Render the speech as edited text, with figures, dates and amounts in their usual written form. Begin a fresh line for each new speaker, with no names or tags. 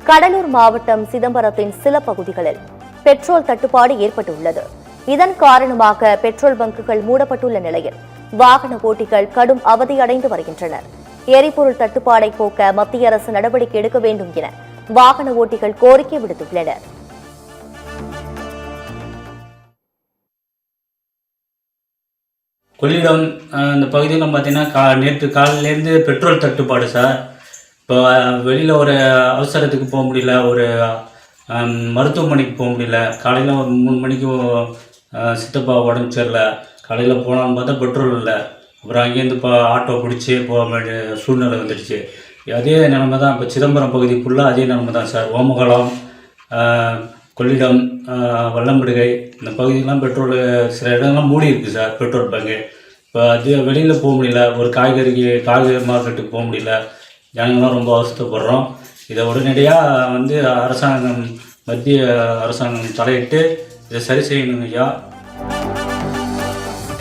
கடலூர் மாவட்டம் சிதம்பரத்தின் சில பகுதிகளில் பெட்ரோல் தட்டுப்பாடு ஏற்பட்டுள்ளது. இதன் காரணமாக பெட்ரோல் பங்குகள் மூடப்பட்டுள்ள நிலையில் வாகன ஓட்டிகள் கடும் அவதியடைந்து வருகின்றனர். எரிபொருள் தட்டுப்பாடை போக்க மத்திய அரசு நடவடிக்கை எடுக்க வேண்டும் என வாகன ஓட்டிகள் கோரிக்கை விடுத்துள்ளனர்.
கொள்ளிடம் இந்த பகுதியில் பார்த்தீங்கன்னா நேற்று காலையிலேருந்து பெட்ரோல் தட்டுப்பாடு சார். இப்போ வெளியில் ஒரு அவசரத்துக்கு போக முடியல, ஒரு மருத்துவமனைக்கு போக முடியல. காலையில் ஒரு 3 மணிக்கு சித்தப்பா உடம்பு சரியில்லை, காலையில் போகலான்னு பார்த்தா பெட்ரோல் இல்லை. அப்புறம் அங்கேருந்து இப்போ ஆட்டோ பிடிச்சி போக வேண்டிய சூழ்நிலை வந்துடுச்சு. அதே நிலைமை தான் இப்போ சிதம்பரம் பகுதி ஃபுல்லாக அதே நிலைமை தான் சார். ஓமகுளம், கொள்ளிடம், வல்லம்படுகை இந்த பகுதியெலாம் பெட்ரோல் சில இடங்கள்லாம் மூடி இருக்குது சார் பெட்ரோல் பங்கு. இப்போ அது வெளியில் போக முடியல, ஒரு காய்கறி மார்க்கெட்டுக்கு போக முடியல. ஜனங்கள்லாம் ரொம்ப அவசரப்படுறோம். இதை உடனடியாக அரசாங்கம், மத்திய அரசாங்கம் தலையிட்டு இதை சரி செய்யணும் ஐயா.